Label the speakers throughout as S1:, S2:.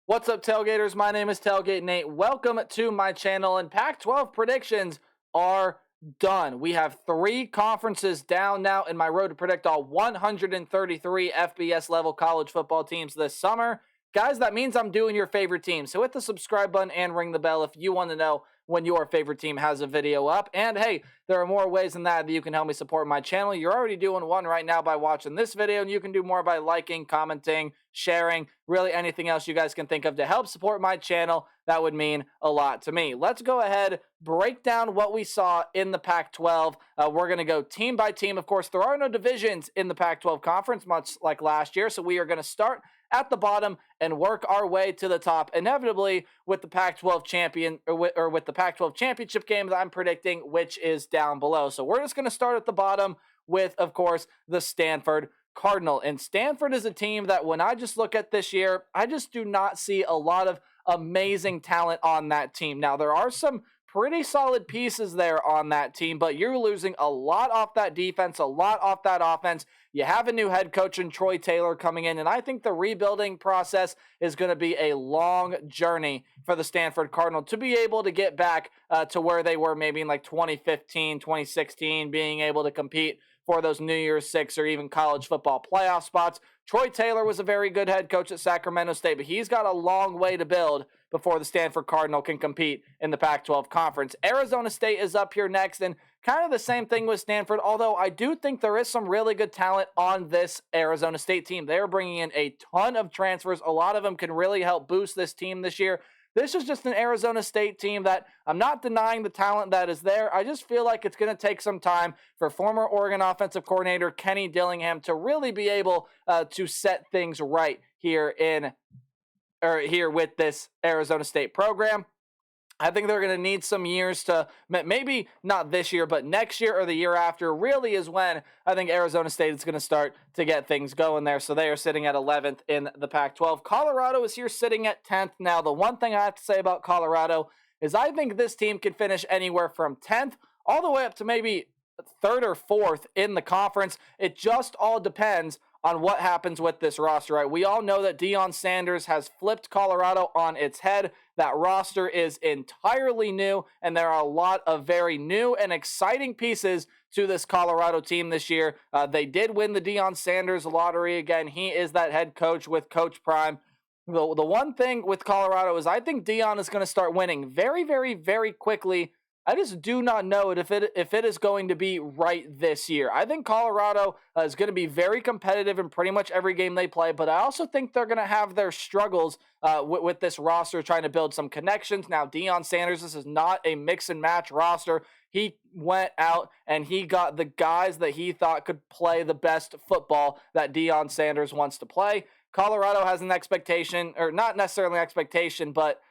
S1: What's up, Tailgaters? My name is Tailgate Nate. Welcome to my channel, and Pac-12 predictions are done. We have 3 conferences down now in my road to predict all 133 FBS level college football teams this summer. Guys, that means I'm doing your favorite team. So hit the subscribe button and ring the bell if you want to know when your favorite team has a video up. And hey, there are more ways than that you can help me support my channel. You're already doing one right now by watching this video, and you can do more by liking, commenting, sharing, really anything else you guys can think of to help support my channel. That would mean a lot to me. Let's go ahead, break down what we saw in the Pac-12. We're going to go team by team. Of course, there are no divisions in the Pac-12 conference, much like last year, so we are going to start at the bottom and work our way to the top, inevitably with the Pac-12 champion or with the Pac-12 championship game that I'm predicting, which is down below. So we're just going to start at the bottom with, of course, the Stanford Cardinal. And Stanford is a team that when I just look at this year, I just do not see a lot of amazing talent on that team. Now, there are some pretty solid pieces there on that team, but you're losing a lot off that defense, a lot off that offense. You have a new head coach in Troy Taylor coming in, and I think the rebuilding process is going to be a long journey for the Stanford Cardinal to be able to get back to where they were maybe in like 2015, 2016, being able to compete for those New Year's Six or even college football playoff spots. Troy Taylor was a very good head coach at Sacramento State, but he's got a long way to build before the Stanford Cardinal can compete in the Pac-12 conference. Arizona State is up here next, and kind of the same thing with Stanford, although I do think there is some really good talent on this Arizona State team. They're bringing in a ton of transfers. A lot of them can really help boost this team this year. This is just an Arizona State team that I'm not denying the talent that is there. I just feel like it's going to take some time for former Oregon offensive coordinator Kenny Dillingham to really be able to set things right here with this Arizona State program. I think they're going to need some years to, maybe not this year, but next year or the year after really is when I think Arizona State is going to start to get things going there. So they are sitting at 11th in the Pac-12. Colorado is here sitting at 10th. Now, the one thing I have to say about Colorado is I think this team can finish anywhere from 10th all the way up to maybe 3rd or 4th in the conference. It just all depends on what happens with this roster, right? We all know that Deion Sanders has flipped Colorado on its head. That roster is entirely new, and there are a lot of very new and exciting pieces to this Colorado team this year. They did win the Deion Sanders lottery again. He is that head coach with Coach Prime. The one thing with Colorado is I think Deion is going to start winning very, very, very quickly. I just do not know if it is going to be right this year. I think Colorado is going to be very competitive in pretty much every game they play, but I also think they're going to have their struggles with this roster trying to build some connections. Now, Deion Sanders, this is not a mix and match roster. He went out and he got the guys that he thought could play the best football that Deion Sanders wants to play. Colorado has an expectation, or not necessarily an expectation, but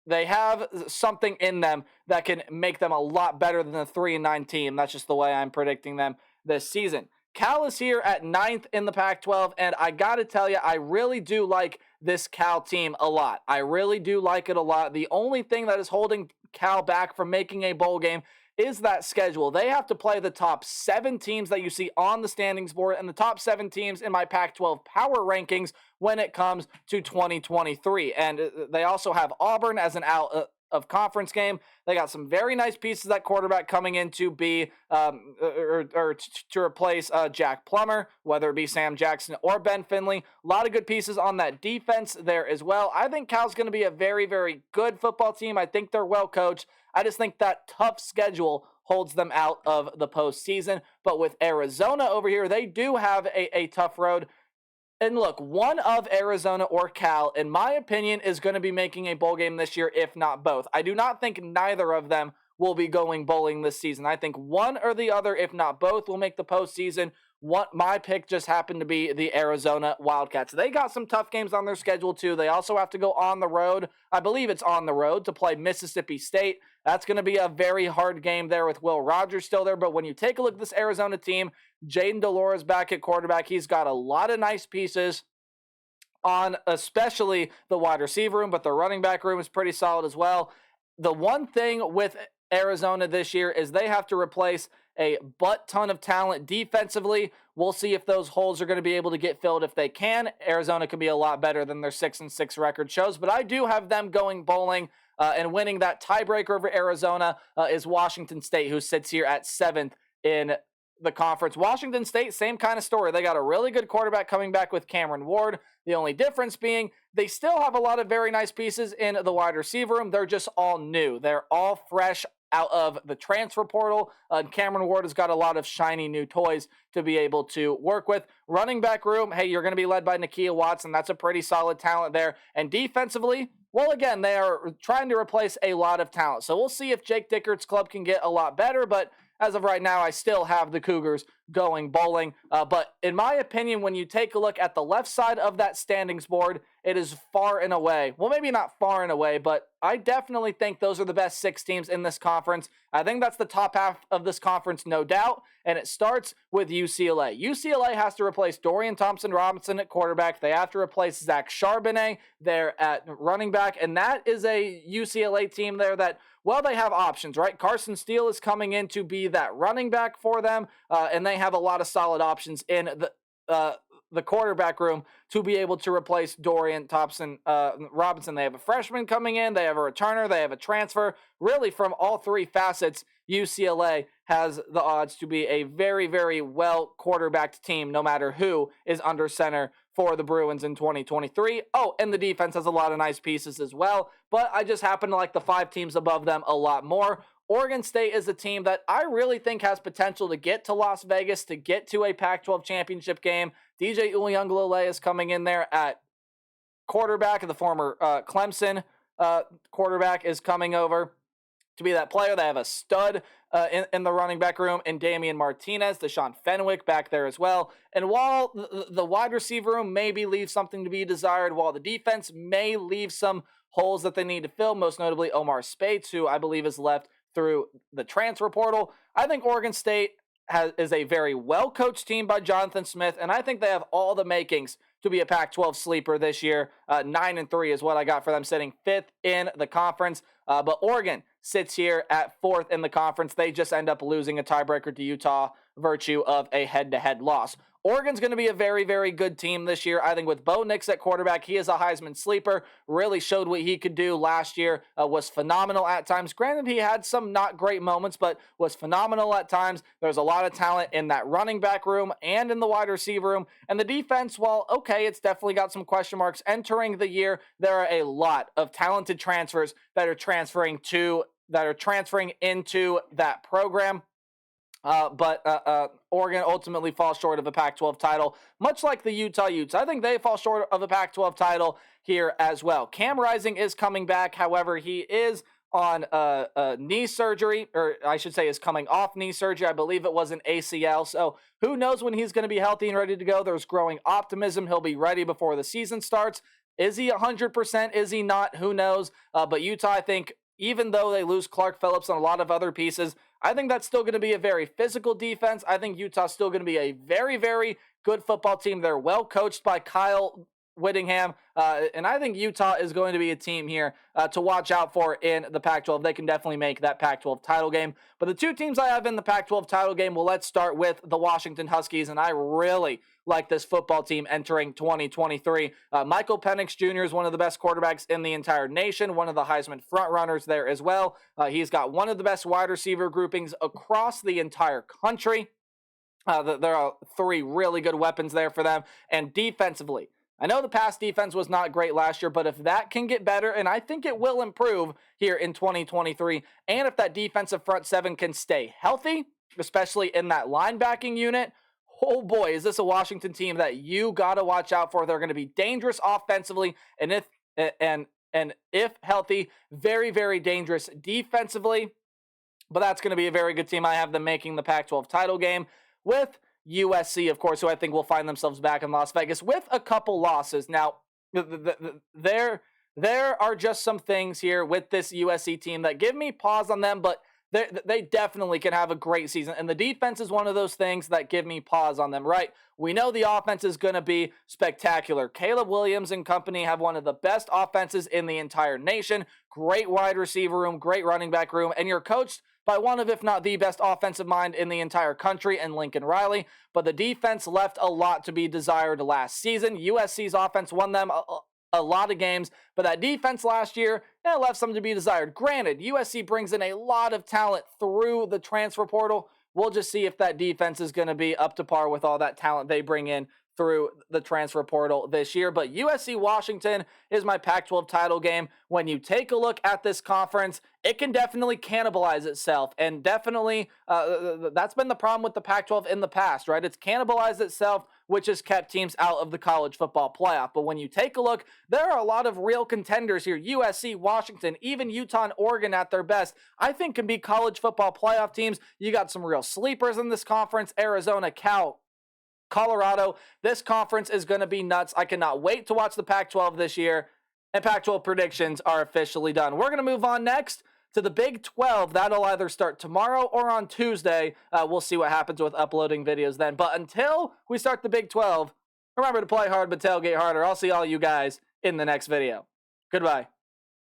S1: they have something in them that can make them a lot better than the 3-9 team. That's just the way I'm predicting them this season. Cal is here at 9th in the Pac-12, and I got to tell you, I really do like this Cal team a lot. I really do like it a lot. The only thing that is holding Cal back from making a bowl game is that schedule. They have to play the top 7 teams that you see on the standings board and the top 7 teams in my Pac-12 power rankings when it comes to 2023. And they also have Auburn as an out of conference game. They got some very nice pieces at quarterback coming in to be to replace Jack Plummer, whether it be Sam Jackson or Ben Finley. A lot of good pieces on that defense there as well. I think Cal's going to be a very, very good football team. I think they're well coached. I just think that tough schedule holds them out of the postseason. But with Arizona over here, they do have a tough road. And look, one of Arizona or Cal, in my opinion, is going to be making a bowl game this year, if not both. I do not think neither of them will be going bowling this season. I think one or the other, if not both, will make the postseason. My pick just happened to be the Arizona Wildcats. They got some tough games on their schedule, too. They also have to go on the road. I believe it's on the road to play Mississippi State. That's going to be a very hard game there with Will Rogers still there. But when you take a look at this Arizona team, Jaden Delores back at quarterback. He's got a lot of nice pieces on especially the wide receiver room, but the running back room is pretty solid as well. The one thing with Arizona this year is they have to replace a butt-ton of talent defensively. We'll see if those holes are going to be able to get filled. If they can, Arizona could be a lot better than their 6-6 record shows, but I do have them going bowling and winning. That tiebreaker over Arizona is Washington State, who sits here at 7th in the conference. Washington State, same kind of story. They got a really good quarterback coming back with Cameron Ward. The only difference being they still have a lot of very nice pieces in the wide receiver room. They're just all new. They're all fresh out of the transfer portal. Cameron Ward has got a lot of shiny new toys to be able to work with. Running back room, hey, you're going to be led by Nakia Watson. That's a pretty solid talent there. And defensively, well, again, they are trying to replace a lot of talent. So we'll see if Jake Dickert's club can get a lot better, but as of right now, I still have the Cougars going bowling. But in my opinion, when you take a look at the left side of that standings board, it is far and away. Well, maybe not far and away, but I definitely think those are the best 6 teams in this conference. I think that's the top half of this conference, no doubt. And it starts with UCLA. UCLA has to replace Dorian Thompson-Robinson at quarterback. They have to replace Zach Charbonnet there at running back. And that is a UCLA team there that, well, they have options, right? Carson Steele is coming in to be that running back for them, and they have a lot of solid options in the quarterback room to be able to replace Dorian Thompson-Robinson. They have a freshman coming in, they have a returner, they have a transfer. Really, from all 3 facets, UCLA has the odds to be a very, very well quarterbacked team, no matter who is under center for the Bruins in 2023. Oh, and the defense has a lot of nice pieces as well, but I just happen to like the 5 teams above them a lot more. Oregon State is a team that I really think has potential to get to Las Vegas, to get to a Pac-12 championship game. DJ Uiagalelei is coming in there at quarterback. The former Clemson quarterback is coming over to be that player. They have a stud in the running back room in Damian Martinez, Deshaun Fenwick back there as well. And while the wide receiver room maybe leaves something to be desired, while the defense may leave some holes that they need to fill, most notably Omar Spates, who I believe is left through the transfer portal, I think Oregon State is a very well-coached team by Jonathan Smith, and I think they have all the makings to be a Pac-12 sleeper this year. 9-3 is what I got for them, sitting 5th in the conference. But Oregon sits here at 4th in the conference. They just end up losing a tiebreaker to Utah, virtue of a head-to-head loss. Oregon's going to be a very, very good team this year. I think with Bo Nix at quarterback, he is a Heisman sleeper. Really showed what he could do last year. Was phenomenal at times. Granted, he had some not great moments, but was phenomenal at times. There's a lot of talent in that running back room and in the wide receiver room. And the defense, while okay, it's definitely got some question marks entering the year, there are a lot of talented transfers that are transferring into that program. But Oregon ultimately falls short of a Pac-12 title, much like the Utah Utes. I think they fall short of a Pac-12 title here as well. Cam Rising is coming back. However, he is on knee surgery, or I should say is coming off knee surgery. I believe it was an ACL. So who knows when he's going to be healthy and ready to go. There's growing optimism. He'll be ready before the season starts. Is he 100%? Is he not? Who knows? But Utah, I think, even though they lose Clark Phillips and a lot of other pieces, I think that's still going to be a very physical defense. I think Utah's still going to be a very, very good football team. They're well coached by Kyle Whittingham, and I think Utah is going to be a team here to watch out for in the Pac-12. They can definitely make that Pac-12 title game. But the 2 teams I have in the Pac-12 title game, well, let's start with the Washington Huskies, and I really like this football team entering 2023. Michael Penix Jr. is one of the best quarterbacks in the entire nation, one of the Heisman frontrunners there as well. He's got one of the best wide receiver groupings across the entire country. There are 3 really good weapons there for them. And defensively, I know the pass defense was not great last year, but if that can get better, and I think it will improve here in 2023, and if that defensive front 7 can stay healthy, especially in that linebacking unit, oh boy, is this a Washington team that you got to watch out for. They're going to be dangerous offensively, and if healthy, very, very dangerous defensively. But that's going to be a very good team. I have them making the Pac-12 title game with USC, of course, who I think will find themselves back in Las Vegas with a couple losses. Now, there are just some things here with this USC team that give me pause on them, but they definitely can have a great season. And the defense is one of those things that give me pause on them, right? We know the offense is going to be spectacular. Caleb Williams and company have one of the best offenses in the entire nation. Great wide receiver room, great running back room, and you're coached by one of, if not the best offensive mind in the entire country in Lincoln Riley, but the defense left a lot to be desired last season. USC's offense won them a lot of games, but that defense last year left some to be desired. Granted, USC brings in a lot of talent through the transfer portal. We'll just see if that defense is going to be up to par with all that talent they bring in through the transfer portal this year. But USC-Washington is my Pac-12 title game. When you take a look at this conference, it can definitely cannibalize itself. And definitely, that's been the problem with the Pac-12 in the past, right? It's cannibalized itself, which has kept teams out of the college football playoff. But when you take a look, there are a lot of real contenders here. USC, Washington, even Utah and Oregon at their best, I think can be college football playoff teams. You got some real sleepers in this conference: Arizona, Cal, Colorado. This conference is going to be nuts. I cannot wait to watch the Pac-12 this year. And Pac-12 predictions are officially done. We're going to move on next to the Big 12. That'll either start tomorrow or on Tuesday. We'll see what happens with uploading videos then. But until we start the Big 12, remember to play hard but tailgate harder. I'll see all you guys in the next video. Goodbye.